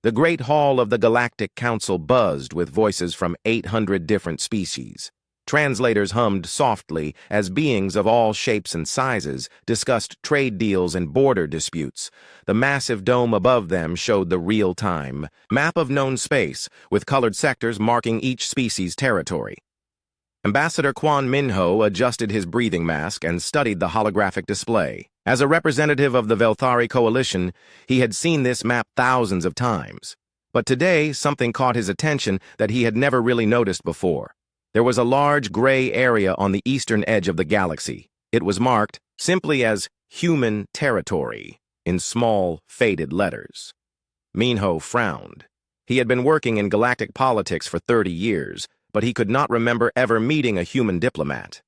The great hall of the Galactic Council buzzed with voices from 800 different species. Translators hummed softly as beings of all shapes and sizes discussed trade deals and border disputes. The massive dome above them showed the real-time map of known space, with colored sectors marking each species' territory. Ambassador Quan Minho adjusted his breathing mask and studied the holographic display. As a representative of the Velthari Coalition, he had seen this map thousands of times. But today, something caught his attention that he had never really noticed before. There was a large gray area on the eastern edge of the galaxy. It was marked simply as human territory in small, faded letters. Minho frowned. He had been working in galactic politics for 30 years, but he could not remember ever meeting a human diplomat.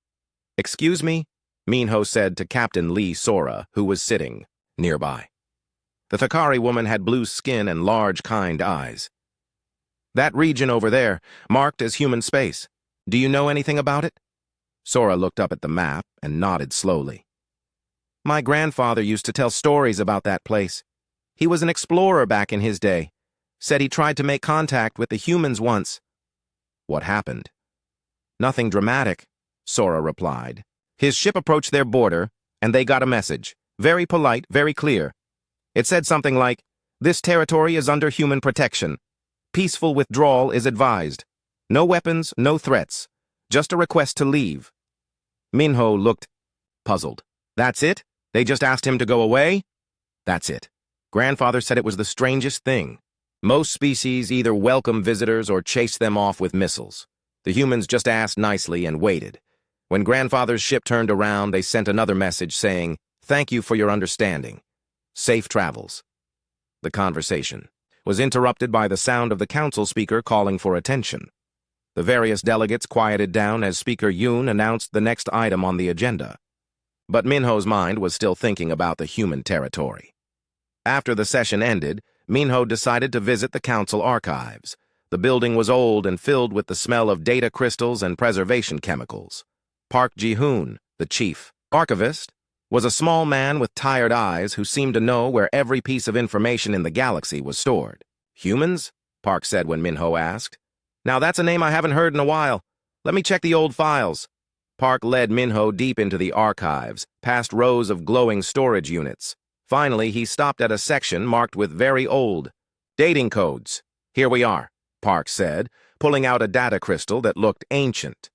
"Excuse me?" Minho said to Captain Lee Sora, who was sitting nearby. The Thakari woman had blue skin and large, kind eyes. "That region over there, marked as human space. Do you know anything about it?" Sora looked up at the map and nodded slowly. "My grandfather used to tell stories about that place. He was an explorer back in his day. Said he tried to make contact with the humans once." "What happened?" "Nothing dramatic," Sora replied. "His ship approached their border, and they got a message. Very polite, very clear. It said something like, 'This territory is under human protection. Peaceful withdrawal is advised. No weapons, no threats. Just a request to leave.'" Minho looked puzzled. "That's it? They just asked him to go away?" "That's it. Grandfather said it was the strangest thing. Most species either welcome visitors or chase them off with missiles. The humans just asked nicely and waited. When Grandfather's ship turned around, they sent another message saying, 'Thank you for your understanding. Safe travels.'" The conversation was interrupted by the sound of the council speaker calling for attention. The various delegates quieted down as Speaker Yoon announced the next item on the agenda. But Minho's mind was still thinking about the human territory. After the session ended, Minho decided to visit the council archives. The building was old and filled with the smell of data crystals and preservation chemicals. Park Ji-hoon, the chief archivist, was a small man with tired eyes who seemed to know where every piece of information in the galaxy was stored. "Humans?" Park said when Minho asked. "Now that's a name I haven't heard in a while. Let me check the old files." Park led Minho deep into the archives, past rows of glowing storage units. Finally, he stopped at a section marked with very old dating codes. "Here we are," Park said, pulling out a data crystal that looked ancient.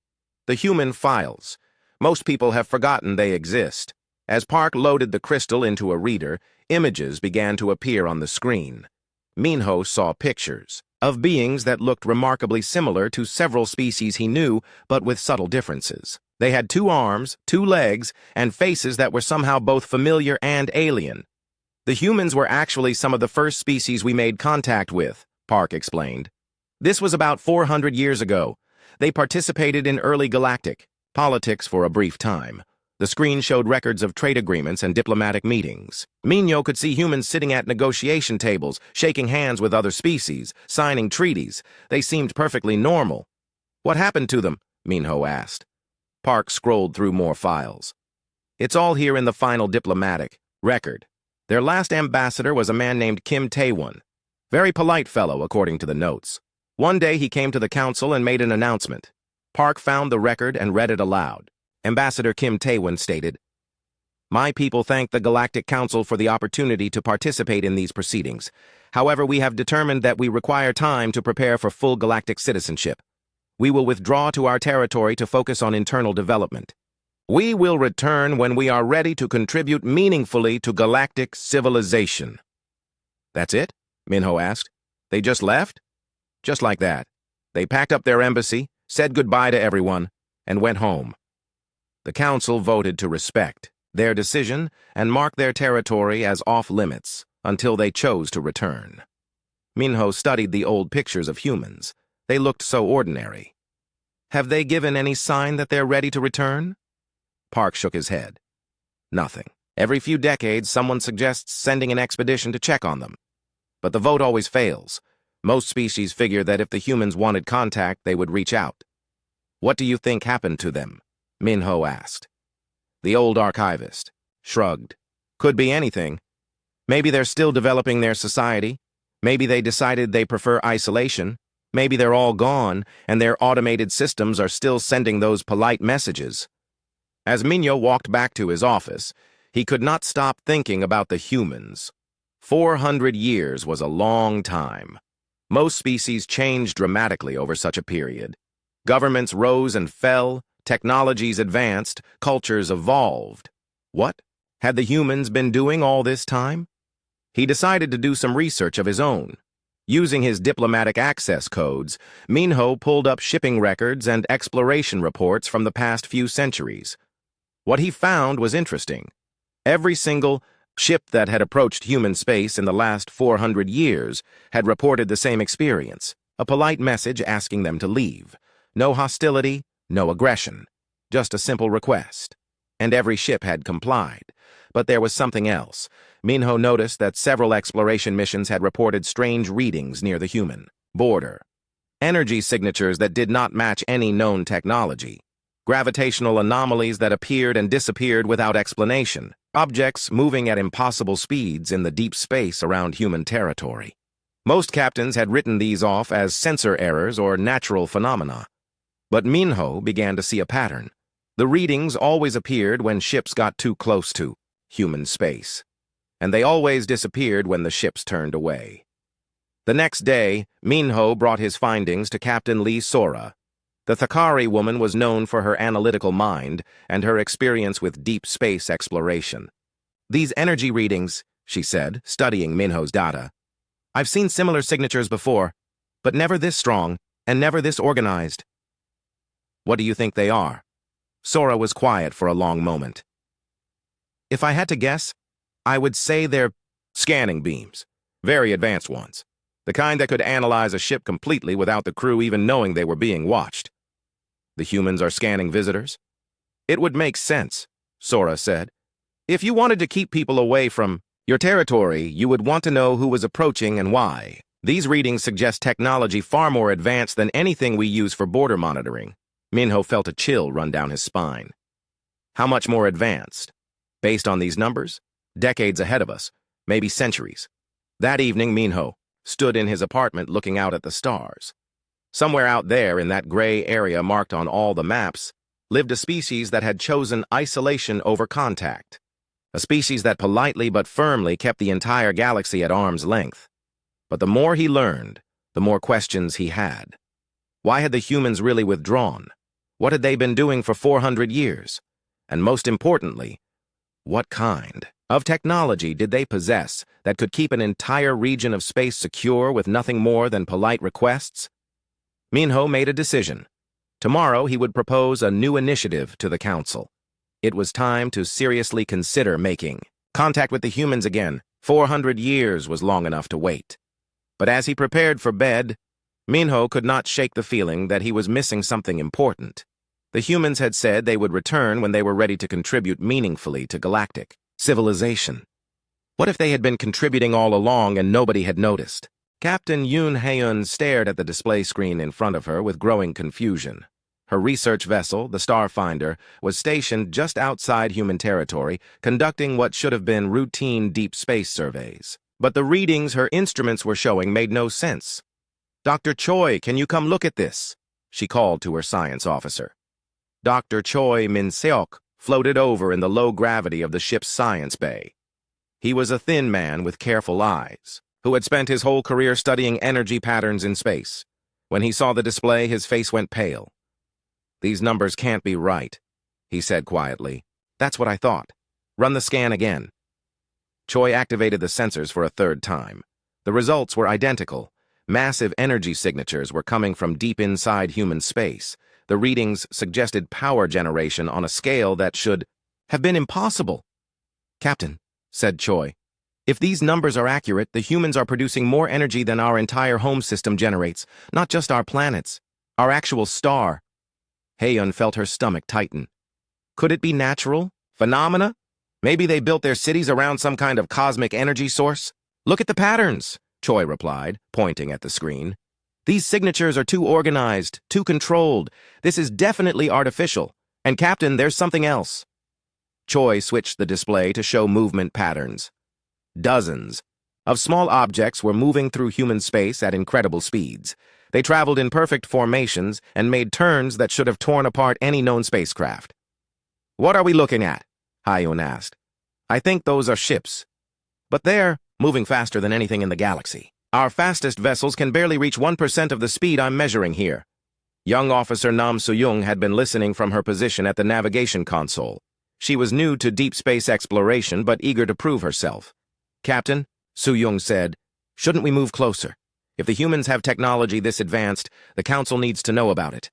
"The human files. Most people have forgotten they exist." As Park loaded the crystal into a reader, images began to appear on the screen. Minho saw pictures of beings that looked remarkably similar to several species he knew, but with subtle differences. They had 2 arms, 2 legs, and faces that were somehow both familiar and alien. "The humans were actually some of the first species we made contact with," Park explained. "This was about 400 years ago. They participated in early galactic politics for a brief time. The screen showed records of trade agreements and diplomatic meetings. Minho could see humans sitting at negotiation tables, shaking hands with other species, signing treaties. They seemed perfectly normal." "What happened to them?" Minho asked. Park scrolled through more files. "It's all here in the final diplomatic record. Their last ambassador was a man named Kim Tae-won. Very polite fellow, according to the notes. One day he came to the council and made an announcement. Park found the record and read it aloud. Ambassador Kim Tae-won stated, "My people thank the Galactic Council for the opportunity to participate in these proceedings. However, we have determined that we require time to prepare for full galactic citizenship. We will withdraw to our territory to focus on internal development. We will return when we are ready to contribute meaningfully to galactic civilization." "That's it?" Minho asked. "They just left?" "Just like that. They packed up their embassy, said goodbye to everyone, and went home." The council voted to respect their decision and mark their territory as off-limits until they chose to return. Minho studied the old pictures of humans. They looked so ordinary. "Have they given any sign that they're ready to return?" Park shook his head. "Nothing. Every few decades, someone suggests sending an expedition to check on them. But the vote always fails. Most species figure that if the humans wanted contact, they would reach out." "What do you think happened to them?" Minho asked. The old archivist shrugged. "Could be anything. Maybe they're still developing their society. Maybe they decided they prefer isolation. Maybe they're all gone, and their automated systems are still sending those polite messages. As Minho walked back to his office, he could not stop thinking about the humans. 400 years was a long time. Most species changed dramatically over such a period. Governments rose and fell, technologies advanced, cultures evolved. What had the humans been doing all this time? He decided to do some research of his own. Using his diplomatic access codes, Minho pulled up shipping records and exploration reports from the past few centuries. What he found was interesting. Every single ship that had approached human space in the last 400 years had reported the same experience, a polite message asking them to leave. No hostility, no aggression, just a simple request. And every ship had complied. But there was something else. Minho noticed that several exploration missions had reported strange readings near the human border. Energy signatures that did not match any known technology. Gravitational anomalies that appeared and disappeared without explanation. Objects moving at impossible speeds in the deep space around human territory. Most captains had written these off as sensor errors or natural phenomena. But Minho began to see a pattern. The readings always appeared when ships got too close to human space, and they always disappeared when the ships turned away. The next day, Minho brought his findings to Captain Lee Sora. The Thakari woman was known for her analytical mind and her experience with deep space exploration. "These energy readings," she said, studying Minho's data. "I've seen similar signatures before, but never this strong and never this organized." "What do you think they are?" Sora was quiet for a long moment. "If I had to guess, I would say they're scanning beams. Very advanced ones. The kind that could analyze a ship completely without the crew even knowing they were being watched." "The humans are scanning visitors?" "It would make sense," Sora said. "If you wanted to keep people away from your territory, you would want to know who was approaching and why. These readings suggest technology far more advanced than anything we use for border monitoring." Minho felt a chill run down his spine. "How much more advanced? Based on these numbers? Decades ahead of us, maybe centuries." That evening, Minho stood in his apartment looking out at the stars. Somewhere out there in that gray area marked on all the maps lived a species that had chosen isolation over contact. A species that politely but firmly kept the entire galaxy at arm's length. But the more he learned, the more questions he had. Why had the humans really withdrawn? What had they been doing for 400 years? And most importantly, what kind of technology did they possess that could keep an entire region of space secure with nothing more than polite requests? Minho made a decision. Tomorrow he would propose a new initiative to the council. It was time to seriously consider making contact with the humans again. 400 years was long enough to wait. But as he prepared for bed, Minho could not shake the feeling that he was missing something important. The humans had said they would return when they were ready to contribute meaningfully to galactic civilization. What if they had been contributing all along and nobody had noticed? Captain Yoon Haeun stared at the display screen in front of her with growing confusion. Her research vessel, the Starfinder, was stationed just outside human territory, conducting what should have been routine deep space surveys. But the readings her instruments were showing made no sense. "Dr. Choi, can you come look at this?" she called to her science officer. Dr. Choi Min-seok floated over in the low gravity of the ship's science bay. He was a thin man with careful eyes, who had spent his whole career studying energy patterns in space. When he saw the display, his face went pale. "These numbers can't be right," he said quietly. "That's what I thought. Run the scan again." Choi activated the sensors for a third time. The results were identical. Massive energy signatures were coming from deep inside human space. The readings suggested power generation on a scale that should have been impossible. "Captain," said Choi, "if these numbers are accurate, the humans are producing more energy than our entire home system generates, not just our planets, our actual star." Haeun felt her stomach tighten. Could it be natural? Phenomena? Maybe they built their cities around some kind of cosmic energy source? "Look at the patterns," Choi replied, pointing at the screen. "These signatures are too organized, too controlled. This is definitely artificial. And Captain, there's something else." Choi switched the display to show movement patterns. Dozens, of small objects were moving through human space at incredible speeds. They traveled in perfect formations and made turns that should have torn apart any known spacecraft. "What are we looking at?" Hyun asked. "I think those are ships. But they're moving faster than anything in the galaxy. Our fastest vessels can barely reach 1% of the speed I'm measuring here." Young Officer Nam Soo-young had been listening from her position at the navigation console. She was new to deep space exploration but eager to prove herself. "Captain," Soo-young said, "shouldn't we move closer? If the humans have technology this advanced, the Council needs to know about it."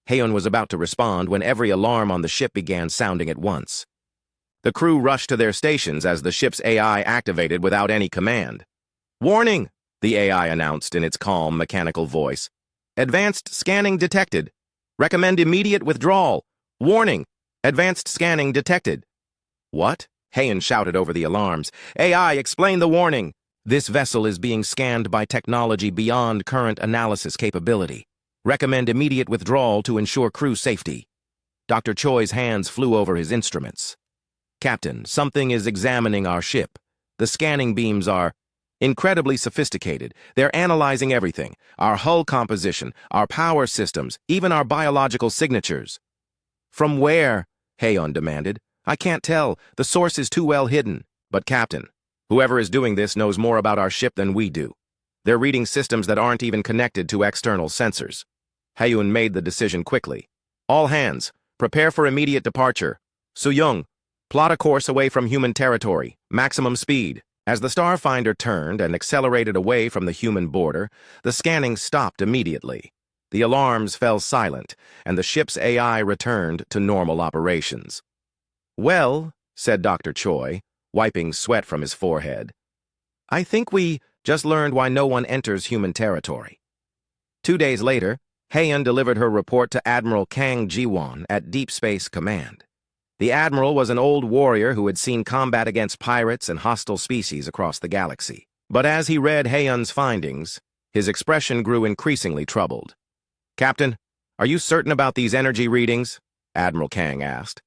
Hyun was about to respond when every alarm on the ship began sounding at once. The crew rushed to their stations as the ship's AI activated without any command. "Warning," the AI announced in its calm, mechanical voice. "Advanced scanning detected. Recommend immediate withdrawal. Warning, advanced scanning detected." "What?" Hyun shouted over the alarms. "AI, explain the warning." "This vessel is being scanned by technology beyond current analysis capability. Recommend immediate withdrawal to ensure crew safety." Dr. Choi's hands flew over his instruments. "Captain, something is examining our ship. The scanning beams are incredibly sophisticated. They're analyzing everything, our hull composition, our power systems, even our biological signatures." "From where?" Hyun demanded. "I can't tell. The source is too well hidden." "But Captain, whoever is doing this knows more about our ship than we do. They're reading systems that aren't even connected to external sensors." Hyun made the decision quickly. "All hands, prepare for immediate departure. Soo-young, plot a course away from human territory, maximum speed." As the Starfinder turned and accelerated away from the human border, the scanning stopped immediately. The alarms fell silent, and the ship's AI returned to normal operations. "Well," said Dr. Choi, wiping sweat from his forehead, "I think we just learned why no one enters human territory." 2 days later, Hyun delivered her report to Admiral Kang Ji-won at Deep Space Command. The Admiral was an old warrior who had seen combat against pirates and hostile species across the galaxy. But as he read Hyun's findings, his expression grew increasingly troubled. "Captain, are you certain about these energy readings?" Admiral Kang asked.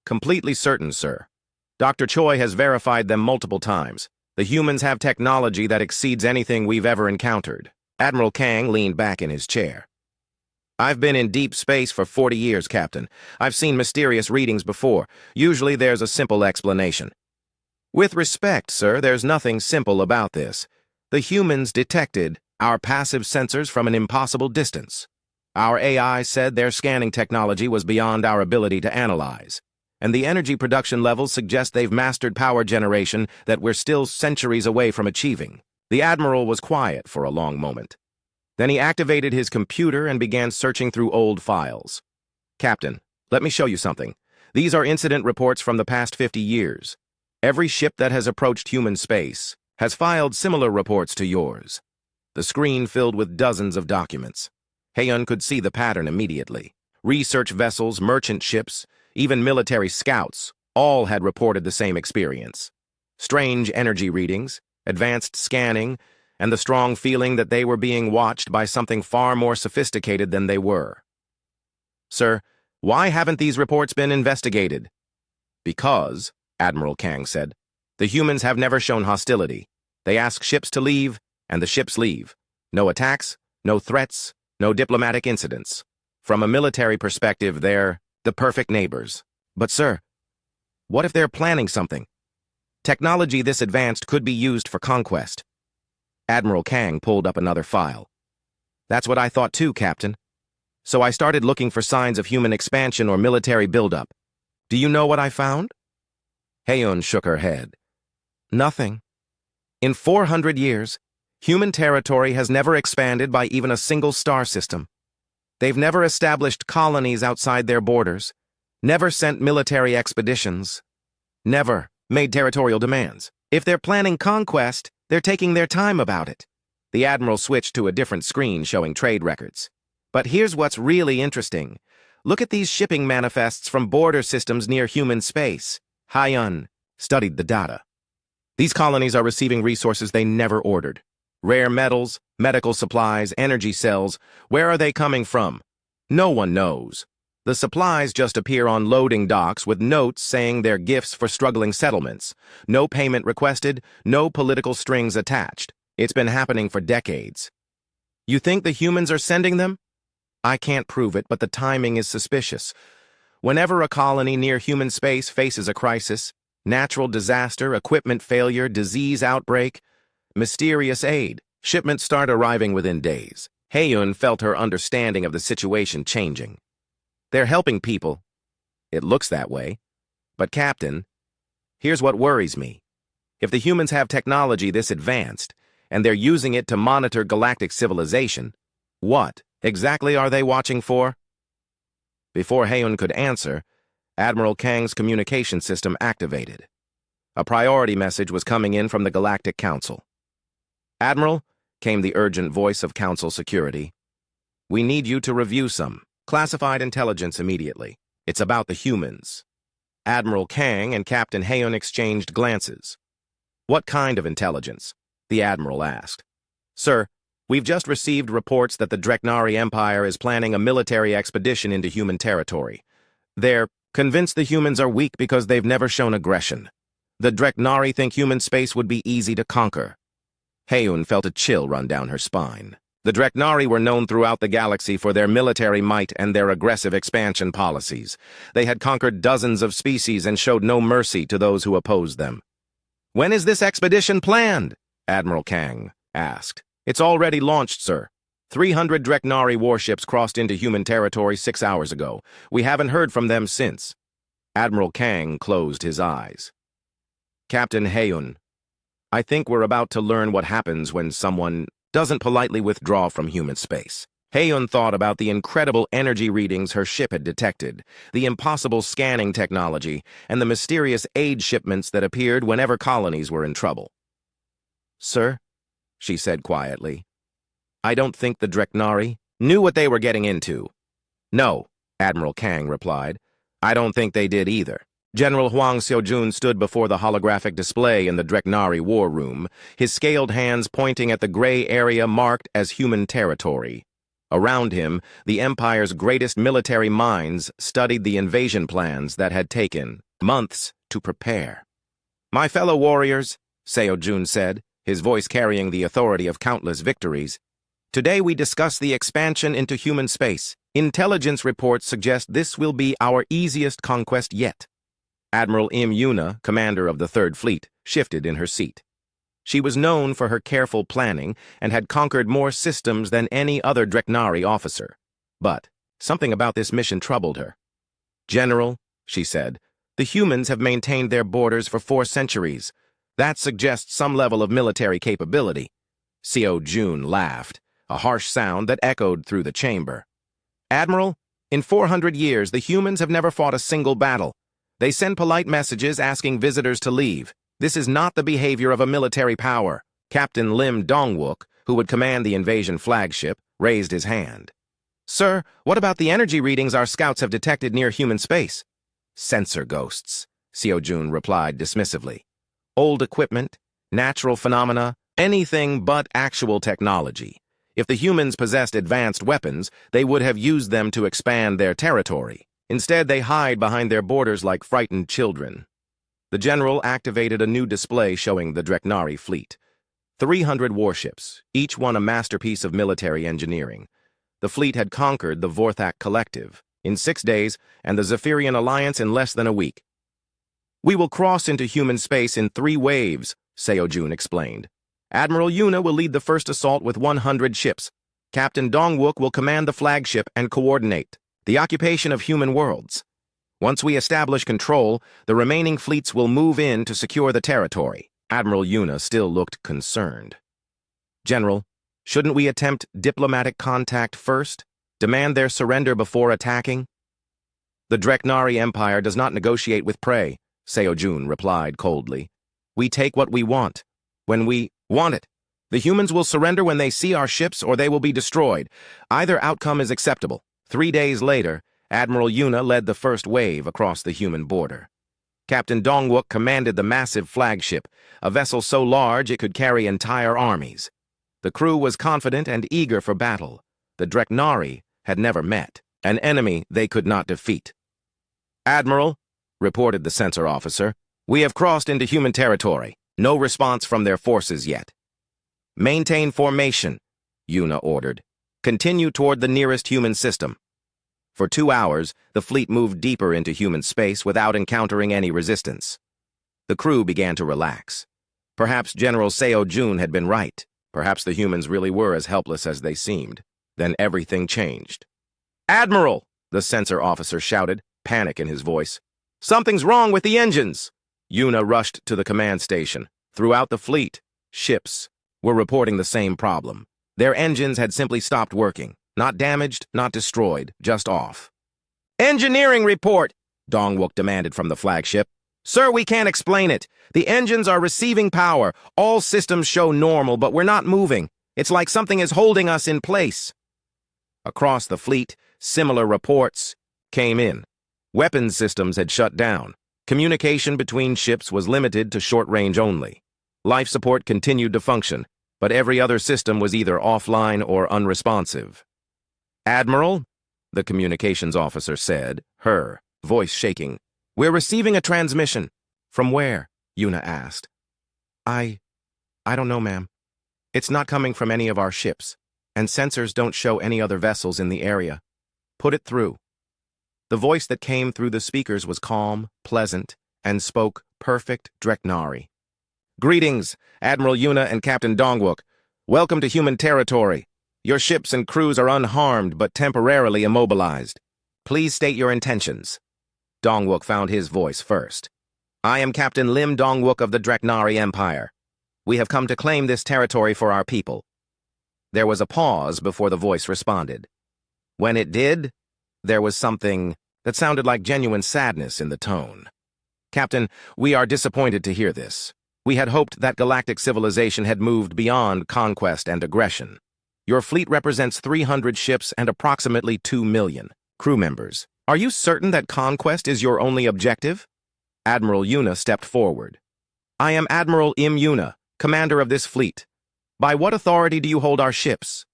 "Completely certain, sir. Dr. Choi has verified them multiple times. The humans have technology that exceeds anything we've ever encountered." Admiral Kang leaned back in his chair. "I've been in deep space for 40 years, Captain. I've seen mysterious readings before. Usually there's a simple explanation." "With respect, sir, there's nothing simple about this. The humans detected our passive sensors from an impossible distance. Our AI said their scanning technology was beyond our ability to analyze. And the energy production levels suggest they've mastered power generation that we're still centuries away from achieving." The Admiral was quiet for a long moment. Then he activated his computer and began searching through old files. "Captain, let me show you something. These are incident reports from the past 50 years. Every ship that has approached human space has filed similar reports to yours." The screen filled with dozens of documents. Hyun could see the pattern immediately. Research vessels, merchant ships, even military scouts, all had reported the same experience. Strange energy readings, advanced scanning, and the strong feeling that they were being watched by something far more sophisticated than they were. "Sir, why haven't these reports been investigated?" "Because," Admiral Kang said, "the humans have never shown hostility. They ask ships to leave, and the ships leave. No attacks, no threats, no diplomatic incidents. From a military perspective, they're the perfect neighbors." "But sir, what if they're planning something? Technology this advanced could be used for conquest." Admiral Kang pulled up another file. "That's what I thought too, Captain. So I started looking for signs of human expansion or military buildup. Do you know what I found?" Hyun shook her head. "Nothing. In 400 years, human territory has never expanded by even a single star system. They've never established colonies outside their borders, never sent military expeditions, never made territorial demands. If they're planning conquest, they're taking their time about it." The Admiral switched to a different screen showing trade records. "But here's what's really interesting. Look at these shipping manifests from border systems near human space." Hyun studied the data. "These colonies are receiving resources they never ordered. Rare metals, medical supplies, energy cells. Where are they coming from? No one knows. The supplies just appear on loading docks with notes saying they're gifts for struggling settlements. No payment requested, no political strings attached. It's been happening for decades. You think the humans are sending them? I can't prove it, but the timing is suspicious. Whenever a colony near human space faces a crisis, natural disaster, equipment failure, disease outbreak, mysterious aid, shipments start arriving within days. Haeyun felt her understanding of the situation changing. They're helping people. It looks that way. But Captain, here's what worries me. If the humans have technology this advanced, and they're using it to monitor galactic civilization, what exactly are they watching for? Before Haeyun could answer, Admiral Kang's communication system activated. A priority message was coming in from the Galactic Council. Admiral, came the urgent voice of Council Security. We need you to review some classified intelligence immediately. It's about the humans. Admiral Kang and Captain Haeyun exchanged glances. What kind of intelligence? The Admiral asked. Sir, we've just received reports that the Dreknari Empire is planning a military expedition into human territory. They're convinced the humans are weak because they've never shown aggression. The Dreknari think human space would be easy to conquer. Haeyun felt a chill run down her spine. The Dreknari were known throughout the galaxy for their military might and their aggressive expansion policies. They had conquered dozens of species and showed no mercy to those who opposed them. When is this expedition planned? Admiral Kang asked. It's already launched, sir. 300 Dreknari warships crossed into human territory 6 hours ago. We haven't heard from them since. Admiral Kang closed his eyes. Captain Haeyun, I think we're about to learn what happens when someone doesn't politely withdraw from human space. Haeyun thought about the incredible energy readings her ship had detected, the impossible scanning technology, and the mysterious aid shipments that appeared whenever colonies were in trouble. Sir, she said quietly, I don't think the Dreknari knew what they were getting into. No, Admiral Kang replied. I don't think they did either. General Huang Xiujun stood before the holographic display in the Dreknari war room, his scaled hands pointing at the gray area marked as human territory. Around him, the Empire's greatest military minds studied the invasion plans that had taken months to prepare. My fellow warriors, Xiujun said, his voice carrying the authority of countless victories, today we discuss the expansion into human space. Intelligence reports suggest this will be our easiest conquest yet. Admiral Im Yuna, commander of the Third Fleet, shifted in her seat. She was known for her careful planning and had conquered more systems than any other Dreknari officer. But something about this mission troubled her. General, she said, the humans have maintained their borders for 4 centuries. That suggests some level of military capability. Xiujun laughed, a harsh sound that echoed through the chamber. Admiral, in 400 years, the humans have never fought a single battle. They send polite messages asking visitors to leave. This is not the behavior of a military power. Captain Lim Dongwook, who would command the invasion flagship, raised his hand. Sir, what about the energy readings our scouts have detected near human space? Sensor ghosts, Xiujun replied dismissively. Old equipment, natural phenomena, anything but actual technology. If the humans possessed advanced weapons, they would have used them to expand their territory. Instead, they hide behind their borders like frightened children. The general activated a new display showing the Dreknari fleet. 300 warships, each one a masterpiece of military engineering. The fleet had conquered the Vorthak Collective in 6 days and the Zephyrian Alliance in less than a week. We will cross into human space in 3 waves, Xiujun explained. Admiral Yuna will lead the first assault with 100 ships. Captain Dongwook will command the flagship and coordinate the occupation of human worlds. Once we establish control, the remaining fleets will move in to secure the territory. Admiral Yuna still looked concerned. General, shouldn't we attempt diplomatic contact first? Demand their surrender before attacking? The Dreknari Empire does not negotiate with prey, Xiujun replied coldly. We take what we want, when we want it. The humans will surrender when they see our ships or they will be destroyed. Either outcome is acceptable. 3 days later, Admiral Yuna led the first wave across the human border. Captain Dongwook commanded the massive flagship, a vessel so large it could carry entire armies. The crew was confident and eager for battle. The Dreknari had never met. an enemy they could not defeat. "Admiral," reported the sensor officer, "we have crossed into human territory. No response from their forces yet." "Maintain formation," Yuna ordered. "Continue toward the nearest human system." For 2 hours, the fleet moved deeper into human space without encountering any resistance. The crew began to relax. Perhaps General Seo Jun had been right. Perhaps the humans really were as helpless as they seemed. Then everything changed. "Admiral!" the sensor officer shouted, panic in his voice. "Something's wrong with the engines!" Yuna rushed to the command station. Throughout the fleet, ships were reporting the same problem. Their engines had simply stopped working. Not damaged, not destroyed, just off. "Engineering report!" Dongwook demanded from the flagship. "Sir, we can't explain it. The engines are receiving power. All systems show normal, but we're not moving. It's like something is holding us in place." Across the fleet, similar reports came in. Weapons systems had shut down. Communication between ships was limited to short range only. Life support continued to function, but every other system was either offline or unresponsive. "Admiral," the communications officer said, her voice shaking. "We're receiving a transmission." "From where?" Yuna asked. I don't know, ma'am. It's not coming from any of our ships, and sensors don't show any other vessels in the area. Put it through." The voice that came through the speakers was calm, pleasant, and spoke perfect Dreknari. "Greetings, Admiral Yuna and Captain Dongwook. Welcome to human territory. Your ships and crews are unharmed but temporarily immobilized. Please state your intentions." Dongwook found his voice first. "I am Captain Lim Dongwook of the Dreknari Empire. We have come to claim this territory for our people." There was a pause before the voice responded. When it did, there was something that sounded like genuine sadness in the tone. "Captain, we are disappointed to hear this. We had hoped that galactic civilization had moved beyond conquest and aggression. Your fleet represents 300 ships and approximately 2 million crew members. Are you certain that conquest is your only objective?" Admiral Yuna stepped forward. "I am Admiral Im Yuna, commander of this fleet. By what authority do you hold our ships?"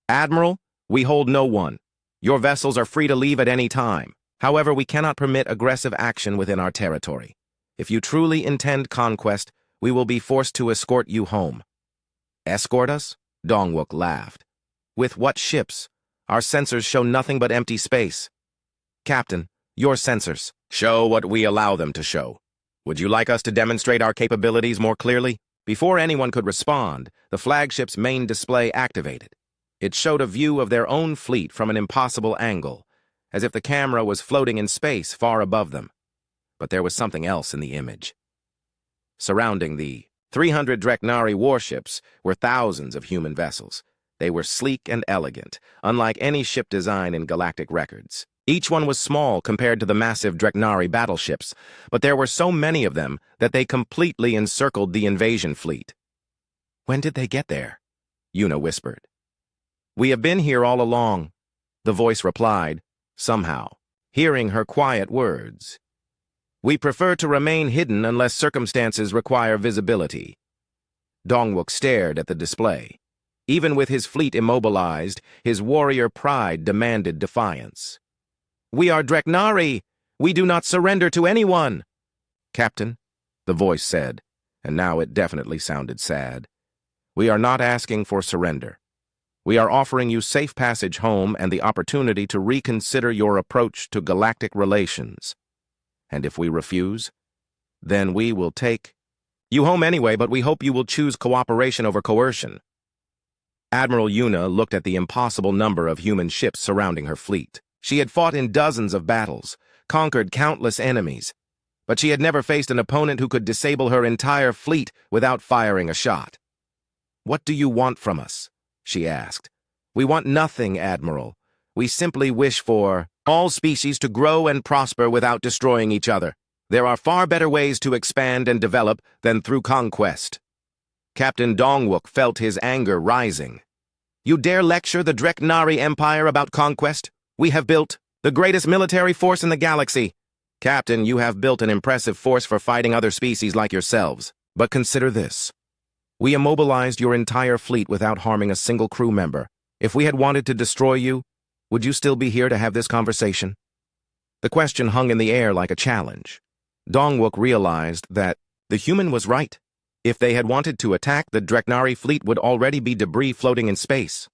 "Admiral, we hold no one. Your vessels are free to leave at any time. However, we cannot permit aggressive action within our territory. If you truly intend conquest, we will be forced to escort you home." "Escort us?" Dongwook laughed. "With what ships? Our sensors show nothing but empty space." "Captain, your sensors show what we allow them to show. Would you like us to demonstrate our capabilities more clearly?" Before anyone could respond, the flagship's main display activated. It showed a view of their own fleet from an impossible angle, as if the camera was floating in space far above them. But there was something else in the image. Surrounding the 300 Dreknari warships were thousands of human vessels. They were sleek and elegant, unlike any ship design in galactic records. Each one was small compared to the massive Dreknari battleships, but there were so many of them that they completely encircled the invasion fleet. "When did they get there?" Yuna whispered. "We have been here all along," the voice replied, somehow, hearing her quiet words. "We prefer to remain hidden unless circumstances require visibility." Dongwook stared at the display. Even with his fleet immobilized, his warrior pride demanded defiance. "We are Dreknari. We do not surrender to anyone." "Captain," the voice said, and now it definitely sounded sad, "we are not asking for surrender. We are offering you safe passage home and the opportunity to reconsider your approach to galactic relations. And if we refuse, then we will take you home anyway, but we hope you will choose cooperation over coercion." Admiral Yuna looked at the impossible number of human ships surrounding her fleet. She had fought in dozens of battles, conquered countless enemies, but she had never faced an opponent who could disable her entire fleet without firing a shot. "What do you want from us?" she asked. "We want nothing, Admiral. We simply wish for all species to grow and prosper without destroying each other. There are far better ways to expand and develop than through conquest." Captain Dongwook felt his anger rising. "You dare lecture the Dreknari Empire about conquest? We have built the greatest military force in the galaxy. Captain, you have built an impressive force for fighting other species like yourselves. But consider this. We immobilized your entire fleet without harming a single crew member. If we had wanted to destroy you, would you still be here to have this conversation? The question hung in the air like a challenge. Dongwook realized that the human was right. If they had wanted to attack, the Dreknari fleet would already be debris floating in space.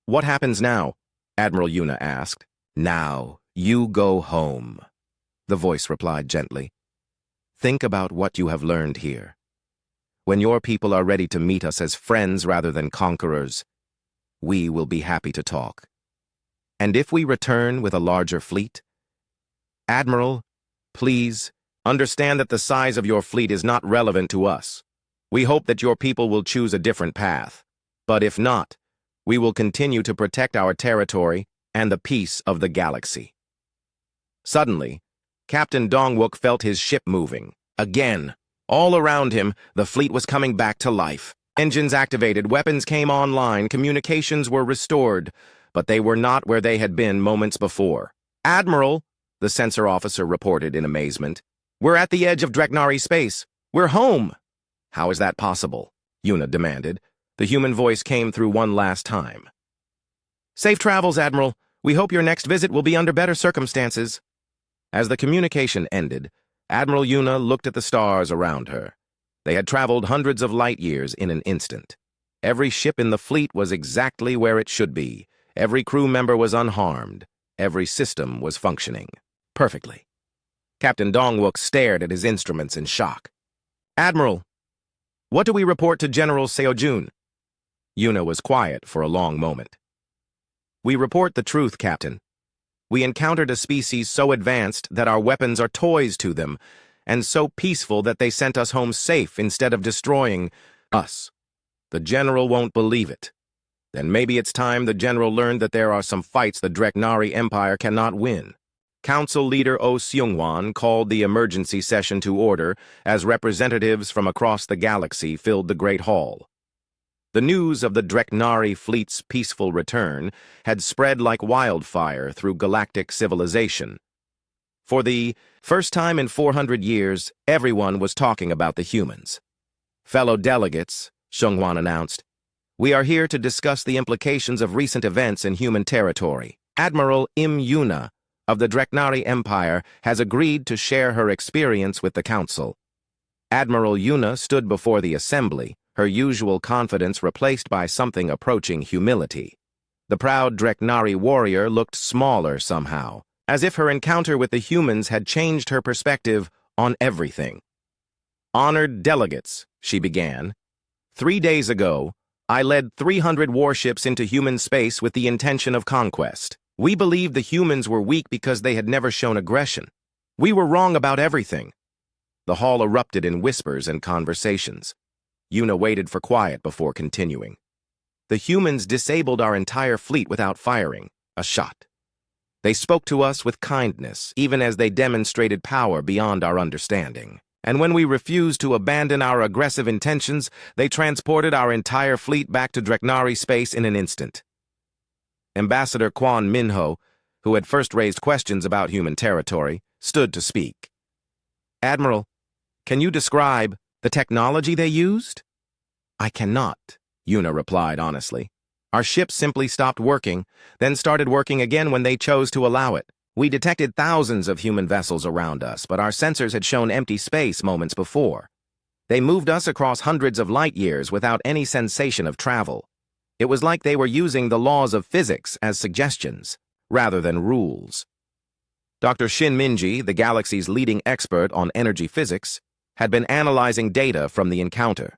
What happens now? Admiral Yuna asked. Now, you go home, the voice replied gently. Think about what you have learned here. When your people are ready to meet us as friends rather than conquerors, we will be happy to talk. And if we return with a larger fleet? Admiral, please, understand that the size of your fleet is not relevant to us. We hope that your people will choose a different path. But if not, we will continue to protect our territory and the peace of the galaxy. Suddenly, Captain Dongwook felt his ship moving. Again, all around him, the fleet was coming back to life. Engines activated, weapons came online, communications were restored, but they were not where they had been moments before. Admiral, the sensor officer reported in amazement, we're at the edge of Dreknari space. We're home. How is that possible? Yuna demanded. The human voice came through one last time. Safe travels, Admiral. We hope your next visit will be under better circumstances. As the communication ended, Admiral Yuna looked at the stars around her. They had traveled hundreds of light years in an instant. Every ship in the fleet was exactly where it should be. Every crew member was unharmed. Every system was functioning perfectly. Captain Dongwook stared at his instruments in shock. Admiral, what do we report to General Seojun? Yuna was quiet for a long moment. We report the truth, Captain. We encountered a species so advanced that our weapons are toys to them, and so peaceful that they sent us home safe instead of destroying us. The General won't believe it. Then maybe it's time the General learned that there are some fights the Dreknari Empire cannot win. Council leader Oh Seung-wan called the emergency session to order as representatives from across the galaxy filled the Great Hall. The news of the Dreknari fleet's peaceful return had spread like wildfire through galactic civilization. For the first time in 400 years, everyone was talking about the humans. Fellow delegates, Seung-wan announced, we are here to discuss the implications of recent events in human territory. Admiral Im Yuna of the Dreknari Empire has agreed to share her experience with the Council. Admiral Yuna stood before the assembly, her usual confidence replaced by something approaching humility. The proud Dreknari warrior looked smaller somehow, as if her encounter with the humans had changed her perspective on everything. Honored delegates, she began. 3 days ago, I led 300 warships into human space with the intention of conquest. We believed the humans were weak because they had never shown aggression. We were wrong about everything. The hall erupted in whispers and conversations. Yuna waited for quiet before continuing. The humans disabled our entire fleet without firing a shot. They spoke to us with kindness, even as they demonstrated power beyond our understanding. And when we refused to abandon our aggressive intentions, they transported our entire fleet back to Dreknari space in an instant. Ambassador Kwon Minho, who had first raised questions about human territory, stood to speak. Admiral, can you describe the technology they used? I cannot, Yuna replied honestly. Our ship simply stopped working, then started working again when they chose to allow it. We detected thousands of human vessels around us, but our sensors had shown empty space moments before. They moved us across hundreds of light years without any sensation of travel. It was like they were using the laws of physics as suggestions, rather than rules. Dr. Shin Minji, the galaxy's leading expert on energy physics, had been analyzing data from the encounter.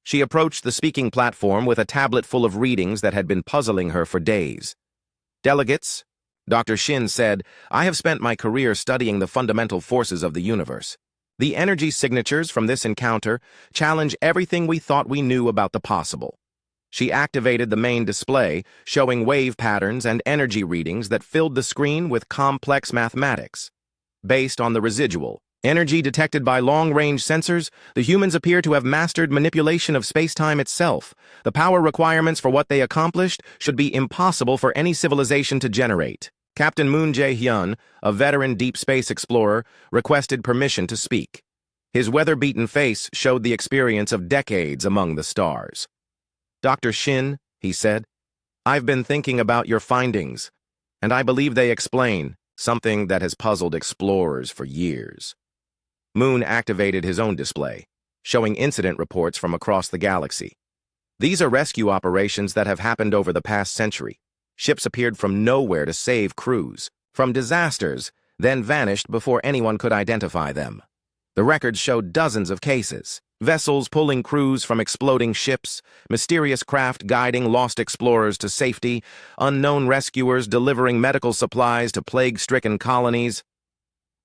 She approached the speaking platform with a tablet full of readings that had been puzzling her for days. Delegates, Dr. Shin said, I have spent my career studying the fundamental forces of the universe. The energy signatures from this encounter challenge everything we thought we knew about the possible. She activated the main display, showing wave patterns and energy readings that filled the screen with complex mathematics. Based on the residual energy detected by long-range sensors, the humans appear to have mastered manipulation of space-time itself. The power requirements for what they accomplished should be impossible for any civilization to generate. Captain Moon Jae-hyun, a veteran deep space explorer, requested permission to speak. His weather-beaten face showed the experience of decades among the stars. Dr. Shin, he said, I've been thinking about your findings, and I believe they explain something that has puzzled explorers for years. Moon activated his own display, showing incident reports from across the galaxy. These are rescue operations that have happened over the past century. Ships appeared from nowhere to save crews, from disasters, then vanished before anyone could identify them. The records showed dozens of cases: vessels pulling crews from exploding ships, mysterious craft guiding lost explorers to safety, unknown rescuers delivering medical supplies to plague-stricken colonies.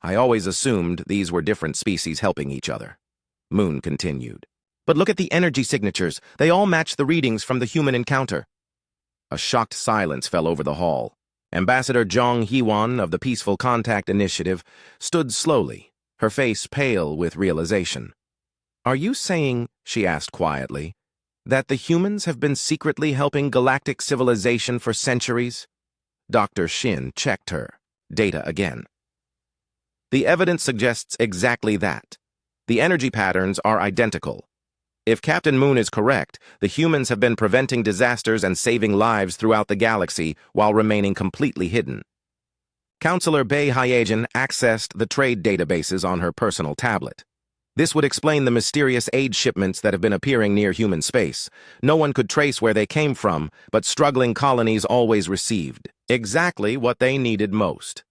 I always assumed these were different species helping each other. Moon continued. But look at the energy signatures. They all match the readings from the human encounter. A shocked silence fell over the hall. Ambassador Zhang Hewan of the Peaceful Contact Initiative stood slowly, her face pale with realization. Are you saying, she asked quietly, that the humans have been secretly helping galactic civilization for centuries? Dr. Shin checked her. Data again. The evidence suggests exactly that. The energy patterns are identical. If Captain Moon is correct, the humans have been preventing disasters and saving lives throughout the galaxy while remaining completely hidden. Counselor Bei Hyejian accessed the trade databases on her personal tablet. This would explain the mysterious aid shipments that have been appearing near human space. No one could trace where they came from, but struggling colonies always received exactly what they needed most.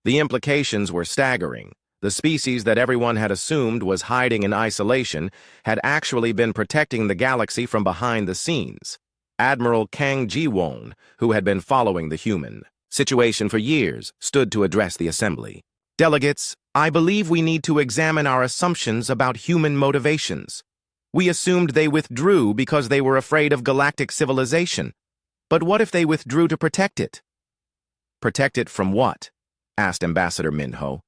The implications were staggering. The species that everyone had assumed was hiding in isolation had actually been protecting the galaxy from behind the scenes. Admiral Kang Ji-won, who had been following the human situation for years, stood to address the assembly. Delegates, I believe we need to examine our assumptions about human motivations. We assumed they withdrew because they were afraid of galactic civilization. But what if they withdrew to protect it? Protect it from what? Asked Ambassador Minho.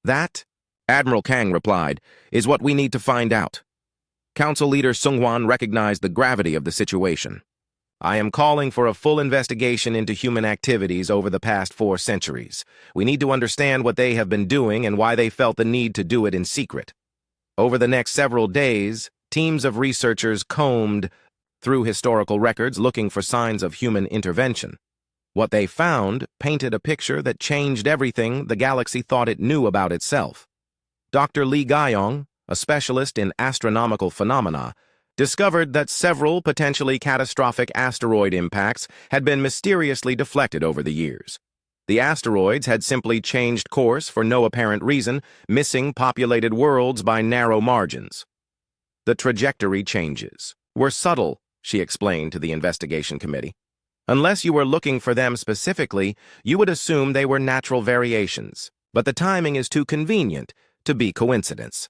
That, Admiral Kang replied, is what we need to find out. Council Leader Sungwon recognized the gravity of the situation. I am calling for a full investigation into human activities over the past 4 centuries. We need to understand what they have been doing and why they felt the need to do it in secret. Over the next several days, teams of researchers combed through historical records looking for signs of human intervention. What they found painted a picture that changed everything the galaxy thought it knew about itself. Dr. Li Gaiyong, a specialist in astronomical phenomena, discovered that several potentially catastrophic asteroid impacts had been mysteriously deflected over the years. The asteroids had simply changed course for no apparent reason, missing populated worlds by narrow margins. The trajectory changes were subtle, she explained to the investigation committee. Unless you were looking for them specifically, you would assume they were natural variations, but the timing is too convenient to be coincidence.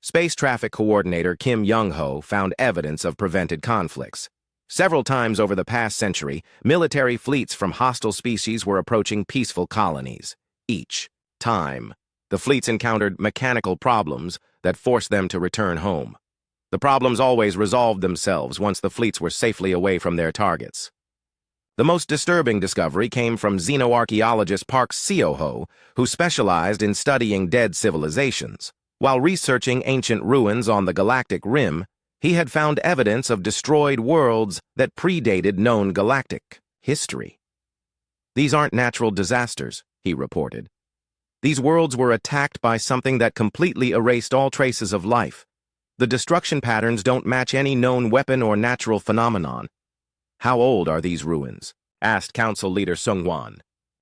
Space Traffic Coordinator Kim Young-ho found evidence of prevented conflicts. Several times over the past century, military fleets from hostile species were approaching peaceful colonies. Each time, the fleets encountered mechanical problems that forced them to return home. The problems always resolved themselves once the fleets were safely away from their targets. The most disturbing discovery came from xenoarchaeologist Park Seo-ho, who specialized in studying dead civilizations. While researching ancient ruins on the galactic rim, he had found evidence of destroyed worlds that predated known galactic history. These aren't natural disasters, he reported. These worlds were attacked by something that completely erased all traces of life. The destruction patterns don't match any known weapon or natural phenomenon. How old are these ruins? Asked Council Leader Sungwon.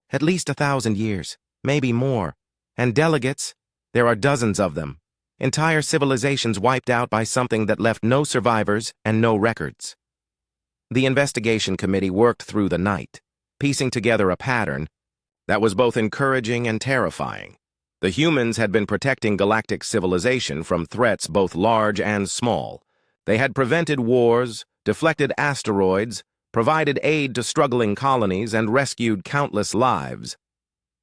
At least 1,000 years, maybe more. And delegates, there are dozens of them. Entire civilizations wiped out by something that left no survivors and no records. The investigation committee worked through the night, piecing together a pattern that was both encouraging and terrifying. The humans had been protecting galactic civilization from threats both large and small. They had prevented wars, deflected asteroids, provided aid to struggling colonies, and rescued countless lives.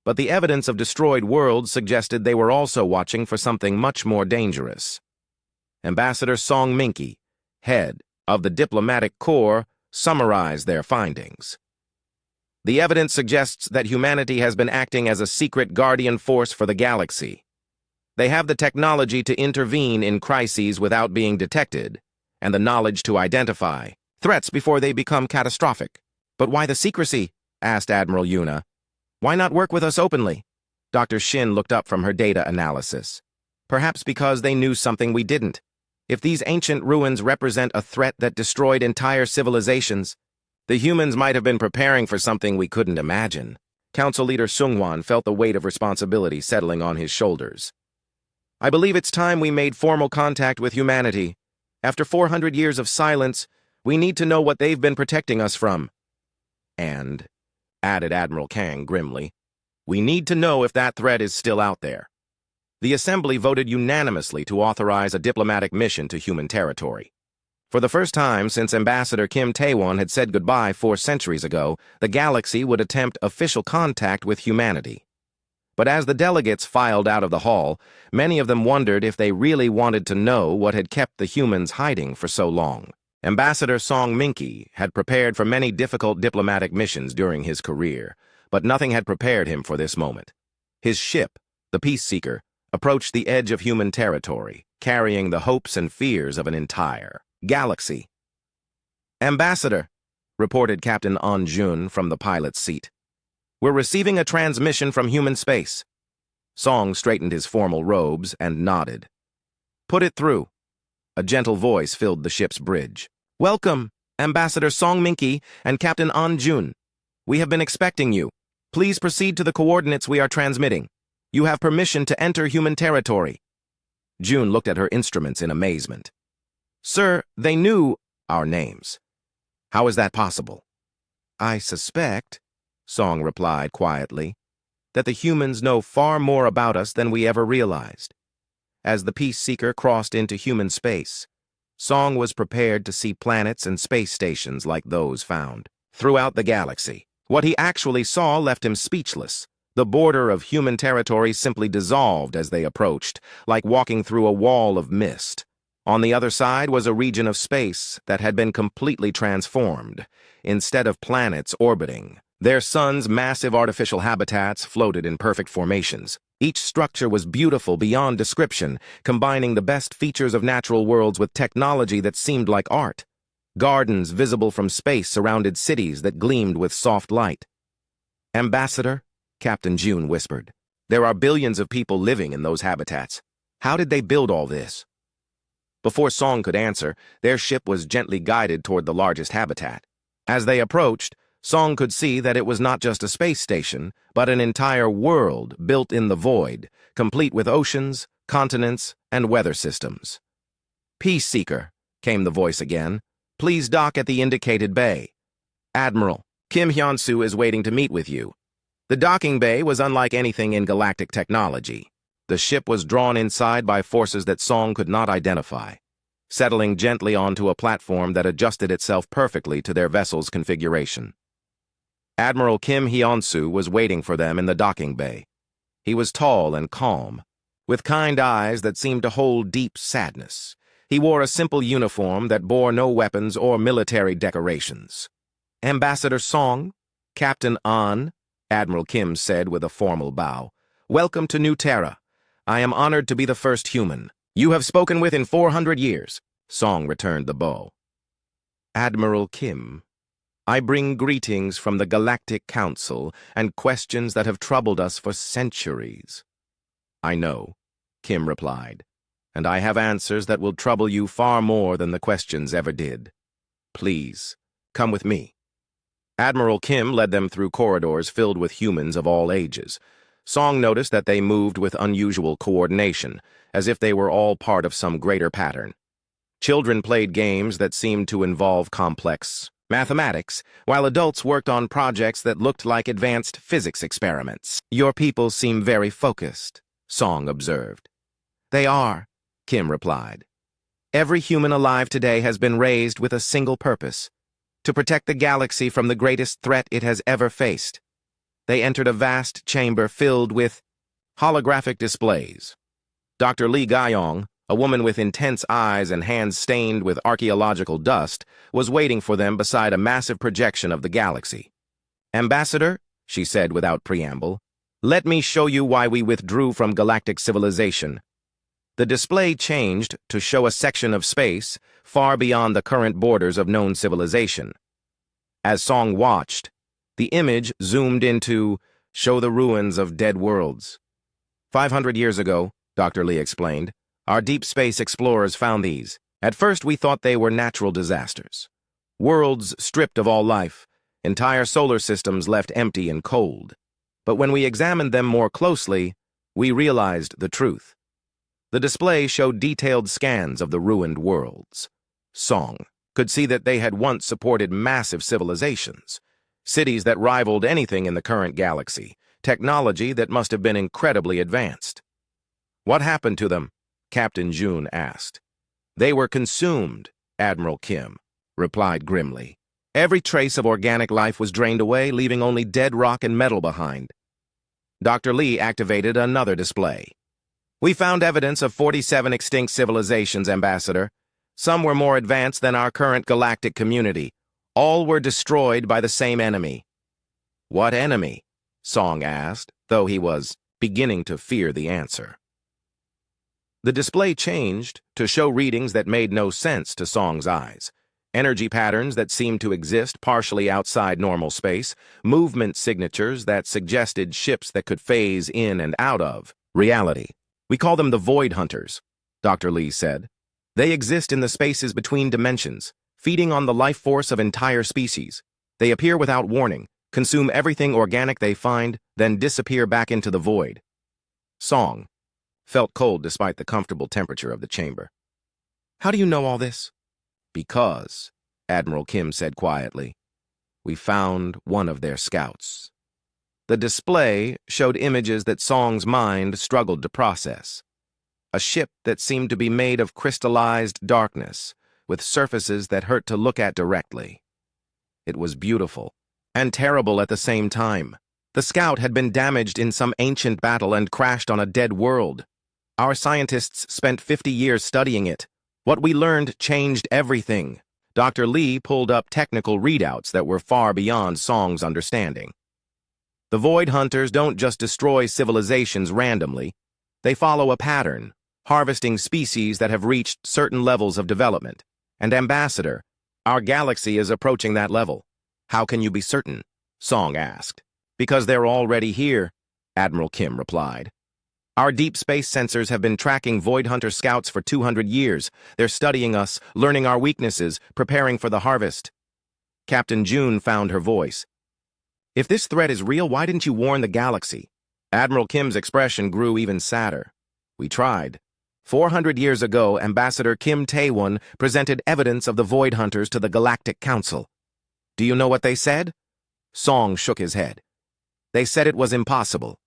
But the evidence of destroyed worlds suggested they were also watching for something much more dangerous. Ambassador Song Minky, head of the diplomatic corps, summarized their findings. The evidence suggests that humanity has been acting as a secret guardian force for the galaxy. They have the technology to intervene in crises without being detected, and the knowledge to identify threats before they become catastrophic. But why the secrecy? Asked Admiral Yuna. Why not work with us openly? Dr. Shin looked up from her data analysis. Perhaps because they knew something we didn't. If these ancient ruins represent a threat that destroyed entire civilizations, the humans might have been preparing for something we couldn't imagine. Council Leader Sungwon felt the weight of responsibility settling on his shoulders. I believe it's time we made formal contact with humanity. After 400 years of silence, we need to know what they've been protecting us from. And, added Admiral Kang grimly, we need to know if that threat is still out there. The Assembly voted unanimously to authorize a diplomatic mission to human territory. For the first time since Ambassador Kim Tae-won had said goodbye 4 centuries ago, the galaxy would attempt official contact with humanity. But as the delegates filed out of the hall, many of them wondered if they really wanted to know what had kept the humans hiding for so long. Ambassador Song Minki had prepared for many difficult diplomatic missions during his career, but nothing had prepared him for this moment. His ship, the Peace Seeker, approached the edge of human territory, carrying the hopes and fears of an entire galaxy. Ambassador, reported Captain An Jun from the pilot's seat. We're receiving a transmission from human space. Song straightened his formal robes and nodded. Put it through. A gentle voice filled the ship's bridge. Welcome, Ambassador Song Minki and Captain An Jun. We have been expecting you. Please proceed to the coordinates we are transmitting. You have permission to enter human territory. June looked at her instruments in amazement. Sir, they knew our names. How is that possible? I suspect, Song replied quietly, that the humans know far more about us than we ever realized. As the Peace Seeker crossed into human space, Song was prepared to see planets and space stations like those found throughout the galaxy. What he actually saw left him speechless. The border of human territory simply dissolved as they approached, like walking through a wall of mist. On the other side was a region of space that had been completely transformed. Instead of planets orbiting, their suns' massive artificial habitats floated in perfect formations. Each structure was beautiful beyond description, combining the best features of natural worlds with technology that seemed like art. Gardens visible from space surrounded cities that gleamed with soft light. Ambassador, Captain June whispered, there are billions of people living in those habitats. How did they build all this? Before Song could answer, their ship was gently guided toward the largest habitat. As they approached, Song could see that it was not just a space station, but an entire world built in the void, complete with oceans, continents, and weather systems. Peace Seeker, came the voice again. Please dock at the indicated bay. Admiral, Kim Hyun-soo is waiting to meet with you. The docking bay was unlike anything in galactic technology. The ship was drawn inside by forces that Song could not identify, settling gently onto a platform that adjusted itself perfectly to their vessel's configuration. Admiral Kim Hyun-soo was waiting for them in the docking bay. He was tall and calm, with kind eyes that seemed to hold deep sadness. He wore a simple uniform that bore no weapons or military decorations. Ambassador Song, Captain An, Admiral Kim said with a formal bow, welcome to New Terra. I am honored to be the first human you have spoken with in 400 years, Song returned the bow. Admiral Kim, I bring greetings from the Galactic Council and questions that have troubled us for centuries. I know, Kim replied, and I have answers that will trouble you far more than the questions ever did. Please, come with me. Admiral Kim led them through corridors filled with humans of all ages. Song noticed that they moved with unusual coordination, as if they were all part of some greater pattern. Children played games that seemed to involve complex mathematics, while adults worked on projects that looked like advanced physics experiments. Your people seem very focused, Song observed. They are, Kim replied. Every human alive today has been raised with a single purpose, to protect the galaxy from the greatest threat it has ever faced. They entered a vast chamber filled with holographic displays. Dr. Lee Gayong, a woman with intense eyes and hands stained with archaeological dust, was waiting for them beside a massive projection of the galaxy. Ambassador, she said without preamble, let me show you why we withdrew from galactic civilization. The display changed to show a section of space far beyond the current borders of known civilization. As Song watched, the image zoomed into show the ruins of dead worlds. 500 years ago, Dr. Lee explained, our deep space explorers found these. At first, we thought they were natural disasters. Worlds stripped of all life, entire solar systems left empty and cold. But when we examined them more closely, we realized the truth. The display showed detailed scans of the ruined worlds. Song could see that they had once supported massive civilizations, cities that rivaled anything in the current galaxy, technology that must have been incredibly advanced. What happened to them? Captain June asked. They were consumed, Admiral Kim replied grimly. Every trace of organic life was drained away, leaving only dead rock and metal behind. Dr. Lee activated another display. We found evidence of 47 extinct civilizations, Ambassador. Some were more advanced than our current galactic community. All were destroyed by the same enemy. What enemy? Song asked, though he was beginning to fear the answer. The display changed to show readings that made no sense to Song's eyes. Energy patterns that seemed to exist partially outside normal space, movement signatures that suggested ships that could phase in and out of reality. We call them the Void Hunters, Dr. Lee said. They exist in the spaces between dimensions, feeding on the life force of entire species. They appear without warning, consume everything organic they find, then disappear back into the void. Song felt cold despite the comfortable temperature of the chamber. How do you know all this? Because, Admiral Kim said quietly, we found one of their scouts. The display showed images that Song's mind struggled to process. A ship that seemed to be made of crystallized darkness, with surfaces that hurt to look at directly. It was beautiful, and terrible at the same time. The scout had been damaged in some ancient battle and crashed on a dead world. Our scientists spent 50 years studying it. What we learned changed everything. Dr. Lee pulled up technical readouts that were far beyond Song's understanding. The Void Hunters don't just destroy civilizations randomly. They follow a pattern, harvesting species that have reached certain levels of development. And Ambassador, our galaxy is approaching that level. How can you be certain? Song asked. Because they're already here, Admiral Kim replied. Our deep space sensors have been tracking Void Hunter scouts for 200 years. They're studying us, learning our weaknesses, preparing for the harvest. Captain June found her voice. If this threat is real, why didn't you warn the galaxy? Admiral Kim's expression grew even sadder. We tried. 400 years ago, Ambassador Kim Tae-won presented evidence of the Void Hunters to the Galactic Council. Do you know what they said? Song shook his head. They said it was impossible.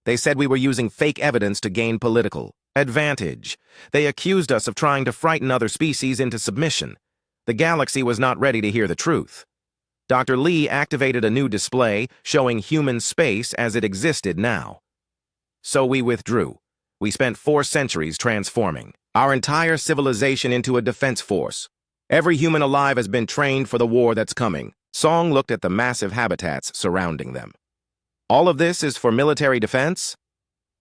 They said we were using fake evidence to gain political advantage. They accused us of trying to frighten other species into submission. The galaxy was not ready to hear the truth. Dr. Lee activated a new display showing human space as it existed now. So we withdrew. We spent 4 centuries transforming our entire civilization into a defense force. Every human alive has been trained for the war that's coming. Song looked at the massive habitats surrounding them. All of this is for military defense?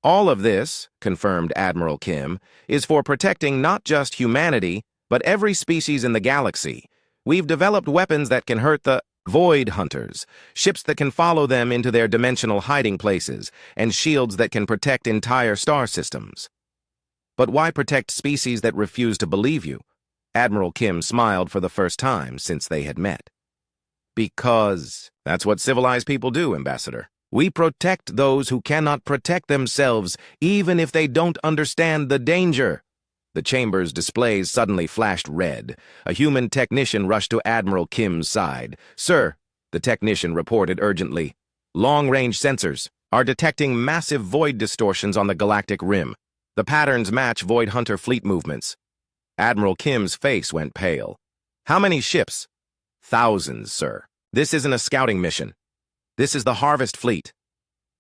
All of this, confirmed Admiral Kim, is for protecting not just humanity, but every species in the galaxy. We've developed weapons that can hurt the Void Hunters, ships that can follow them into their dimensional hiding places, and shields that can protect entire star systems. But why protect species that refuse to believe you? Admiral Kim smiled for the first time since they had met. Because that's what civilized people do, Ambassador. We protect those who cannot protect themselves, even if they don't understand the danger. The chamber's displays suddenly flashed red. A human technician rushed to Admiral Kim's side. Sir, the technician reported urgently, long-range sensors are detecting massive void distortions on the galactic rim. The patterns match Void Hunter fleet movements. Admiral Kim's face went pale. How many ships? Thousands, sir. This isn't a scouting mission. This is the Harvest Fleet.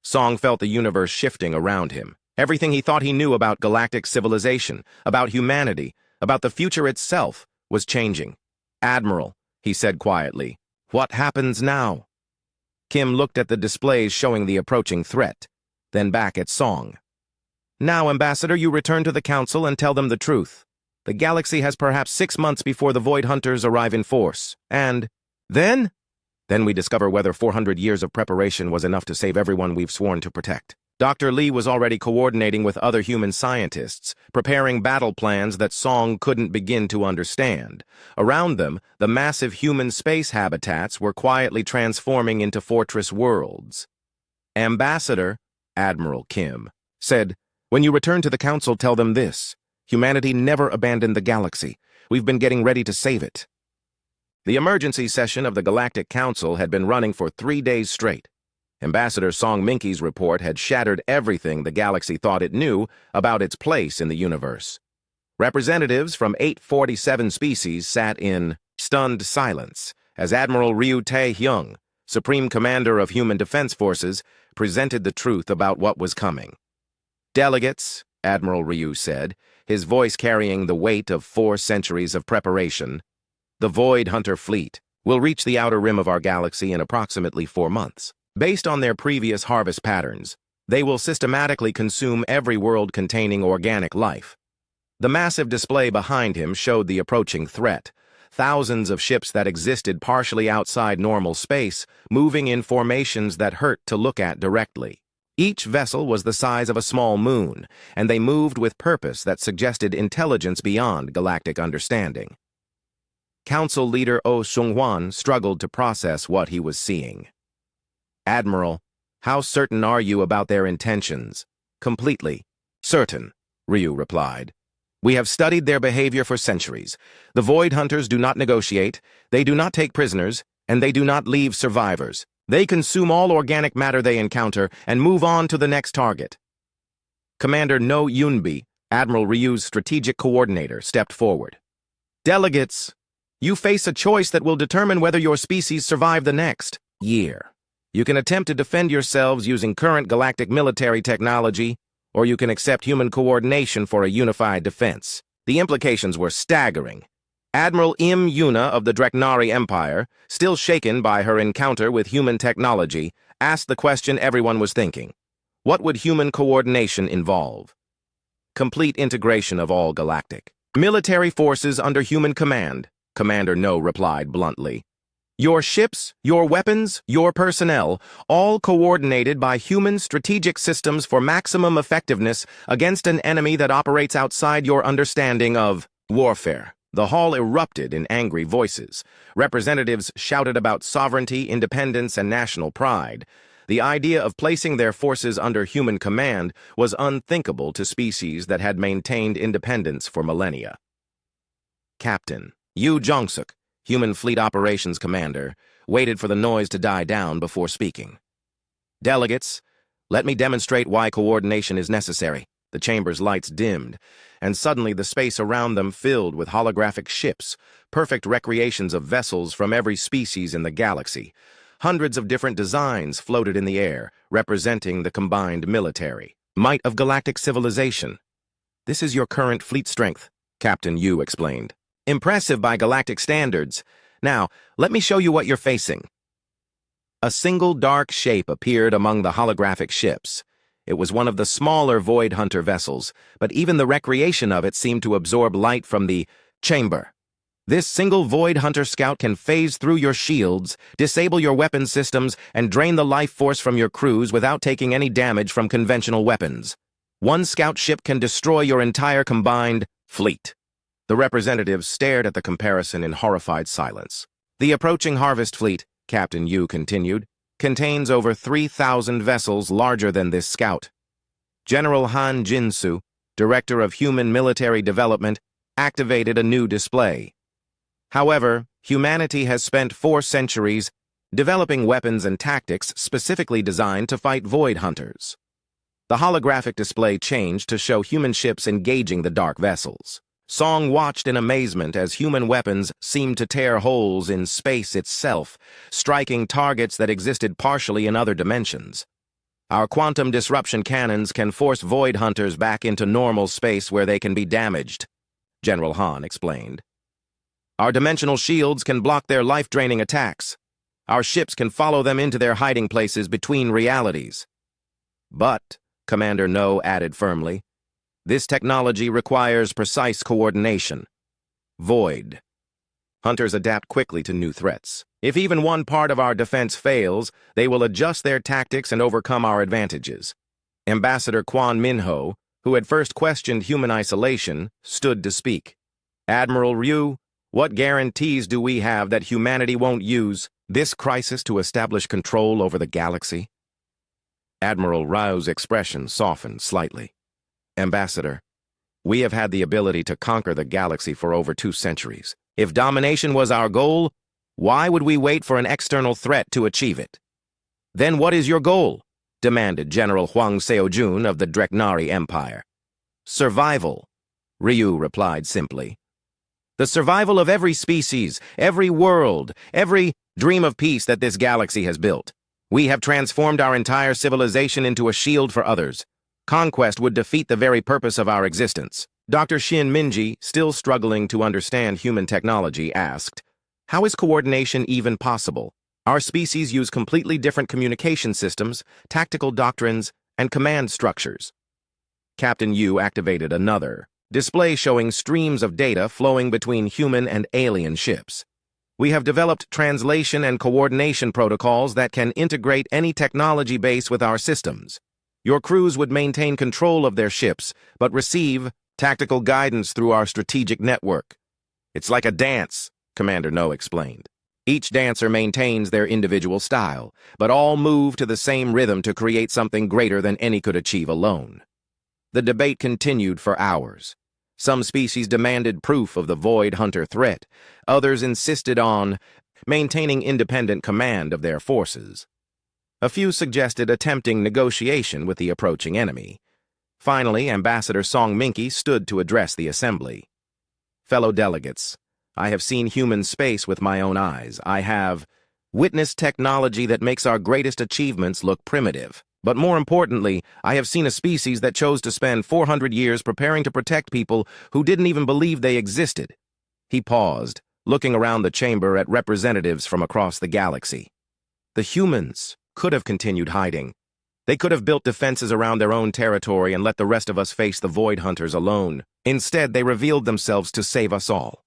Song felt the universe shifting around him. Everything he thought he knew about galactic civilization, about humanity, about the future itself, was changing. Admiral, he said quietly, what happens now? Kim looked at the displays showing the approaching threat, then back at Song. Now, Ambassador, you return to the Council and tell them the truth. The galaxy has perhaps 6 months before the Void Hunters arrive in force. And then? Then we discover whether 400 years of preparation was enough to save everyone we've sworn to protect. Dr. Lee was already coordinating with other human scientists, preparing battle plans that Song couldn't begin to understand. Around them, the massive human space habitats were quietly transforming into fortress worlds. Ambassador, Admiral Kim, said, "When you return to the Council, tell them this. Humanity never abandoned the galaxy. We've been getting ready to save it." The emergency session of the Galactic Council had been running for 3 days straight. Ambassador Song Minky's report had shattered everything the galaxy thought it knew about its place in the universe. Representatives from 847 species sat in stunned silence as Admiral Ryu Tae-hyung, Supreme Commander of Human Defense Forces, presented the truth about what was coming. "Delegates," Admiral Ryu said, his voice carrying the weight of 4 centuries of preparation, "the Void Hunter fleet will reach the outer rim of our galaxy in approximately 4 months. Based on their previous harvest patterns, they will systematically consume every world containing organic life." The massive display behind him showed the approaching threat. Thousands of ships that existed partially outside normal space, moving in formations that hurt to look at directly. Each vessel was the size of a small moon, and they moved with purpose that suggested intelligence beyond galactic understanding. Council leader Oh Seung-hwan struggled to process what he was seeing. "Admiral, how certain are you about their intentions?" "Completely certain," Ryu replied. "We have studied their behavior for centuries. The Void Hunters do not negotiate, they do not take prisoners, and they do not leave survivors. They consume all organic matter they encounter and move on to the next target." Commander No Yunbi, Admiral Ryu's strategic coordinator, stepped forward. "Delegates, you face a choice that will determine whether your species survive the next year. You can attempt to defend yourselves using current galactic military technology, or you can accept human coordination for a unified defense." The implications were staggering. Admiral Im Yuna of the Dreknari Empire, still shaken by her encounter with human technology, asked the question everyone was thinking. What would human coordination involve? "Complete integration of all galactic military forces under human command," Commander No replied bluntly. "Your ships, your weapons, your personnel, all coordinated by human strategic systems for maximum effectiveness against an enemy that operates outside your understanding of warfare." The hall erupted in angry voices. Representatives shouted about sovereignty, independence, and national pride. The idea of placing their forces under human command was unthinkable to species that had maintained independence for millennia. Captain Yu Jongsuk, Human Fleet Operations Commander, waited for the noise to die down before speaking. "Delegates, let me demonstrate why coordination is necessary." The chamber's lights dimmed, and suddenly the space around them filled with holographic ships, perfect recreations of vessels from every species in the galaxy. Hundreds of different designs floated in the air, representing the combined military might of galactic civilization. "This is your current fleet strength," Captain Yu explained. "Impressive by galactic standards. Now, let me show you what you're facing." A single dark shape appeared among the holographic ships. It was one of the smaller Void Hunter vessels, but even the recreation of it seemed to absorb light from the chamber. "This single Void Hunter scout can phase through your shields, disable your weapon systems, and drain the life force from your crews without taking any damage from conventional weapons. One scout ship can destroy your entire combined fleet." The representatives stared at the comparison in horrified silence. "The approaching harvest fleet," Captain Yu continued, "contains over 3,000 vessels larger than this scout." General Han Jinsu, Director of Human Military Development, activated a new display. "However, humanity has spent 4 centuries developing weapons and tactics specifically designed to fight Void Hunters." The holographic display changed to show human ships engaging the dark vessels. Song watched in amazement as human weapons seemed to tear holes in space itself, striking targets that existed partially in other dimensions. "Our quantum disruption cannons can force Void Hunters back into normal space where they can be damaged," General Han explained. "Our dimensional shields can block their life-draining attacks. Our ships can follow them into their hiding places between realities." "But," Commander No added firmly, This technology requires precise coordination. Void. Hunters adapt quickly to new threats. If even one part of our defense fails, they will adjust their tactics and overcome our advantages. Ambassador Quan Minho, who had first questioned human isolation, stood to speak. Admiral Ryu, what guarantees do we have that humanity won't use this crisis to establish control over the galaxy? Admiral Ryu's expression softened slightly. Ambassador, we have had the ability to conquer the galaxy for over 2 centuries. If domination was our goal, why would we wait for an external threat to achieve it? Then what is your goal? Demanded General Huang Seojun of the Dreknari Empire. Survival, Ryu replied simply. The survival of every species, every world, every dream of peace that this galaxy has built. We have transformed our entire civilization into a shield for others. Conquest would defeat the very purpose of our existence. Dr. Shin Minji, still struggling to understand human technology, asked, how is coordination even possible? Our species use completely different communication systems, tactical doctrines, and command structures. Captain Yu activated another display showing streams of data flowing between human and alien ships. We have developed translation and coordination protocols that can integrate any technology base with our systems. Your crews would maintain control of their ships, but receive tactical guidance through our strategic network. It's like a dance, Commander No explained. Each dancer maintains their individual style, but all move to the same rhythm to create something greater than any could achieve alone. The debate continued for hours. Some species demanded proof of the Void Hunter threat. Others insisted on maintaining independent command of their forces. A few suggested attempting negotiation with the approaching enemy. Finally, Ambassador Song Minky stood to address the assembly. Fellow delegates, I have seen human space with my own eyes. I have witnessed technology that makes our greatest achievements look primitive. But more importantly, I have seen a species that chose to spend 400 years preparing to protect people who didn't even believe they existed. He paused, looking around the chamber at representatives from across the galaxy. The humans could have continued hiding. They could have built defenses around their own territory and let the rest of us face the Void Hunters alone. Instead, they revealed themselves to save us all.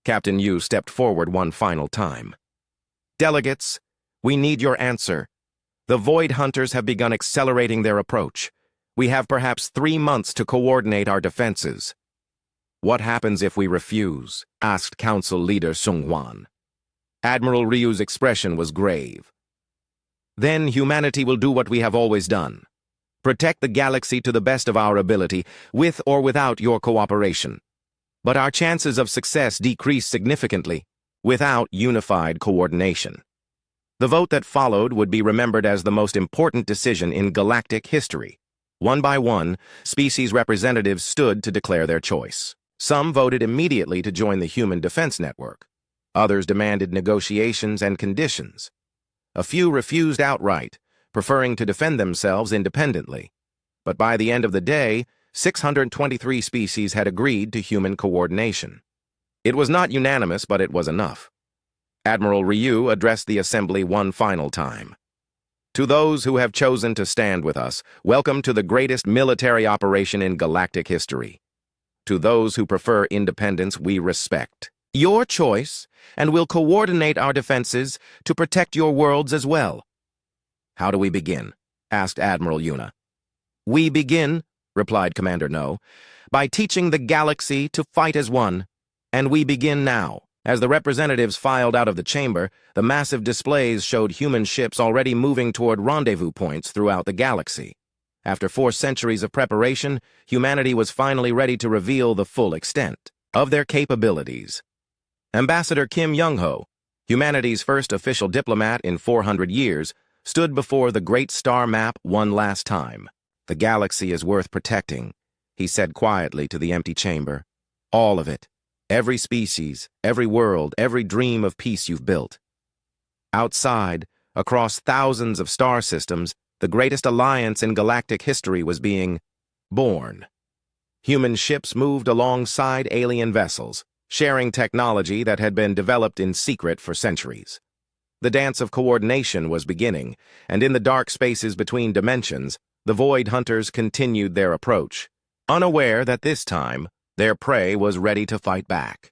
Captain Yu stepped forward one final time. Delegates, we need your answer. The Void Hunters have begun accelerating their approach. We have perhaps 3 months to coordinate our defenses. What happens if we refuse? Asked Council Leader Sung Hwan. Admiral Ryu's expression was grave. Then humanity will do what we have always done. Protect the galaxy to the best of our ability, with or without your cooperation. But our chances of success decrease significantly without unified coordination. The vote that followed would be remembered as the most important decision in galactic history. One by one, species representatives stood to declare their choice. Some voted immediately to join the Human Defense Network. Others demanded negotiations and conditions. A few refused outright, preferring to defend themselves independently. But by the end of the day, 623 species had agreed to human coordination. It was not unanimous, but it was enough. Admiral Ryu addressed the assembly one final time. To those who have chosen to stand with us, welcome to the greatest military operation in galactic history. To those who prefer independence, we respect your choice and will coordinate our defenses to protect your worlds as well. How do we begin? Asked Admiral Yuna. We begin, replied Commander No, by teaching the galaxy to fight as one. And we begin now. As the representatives filed out of the chamber, the massive displays showed human ships already moving toward rendezvous points throughout the galaxy. After 4 centuries of preparation, humanity was finally ready to reveal the full extent of their capabilities. Ambassador Kim Young-ho, humanity's first official diplomat in 400 years, stood before the great star map one last time. The galaxy is worth protecting, he said quietly to the empty chamber. All of it. Every species, every world, every dream of peace you've built. Outside, across thousands of star systems, the greatest alliance in galactic history was being born. Human ships moved alongside alien vessels, sharing technology that had been developed in secret for centuries. The dance of coordination was beginning, and in the dark spaces between dimensions, the Void Hunters continued their approach. unaware that this time their prey was ready to fight back.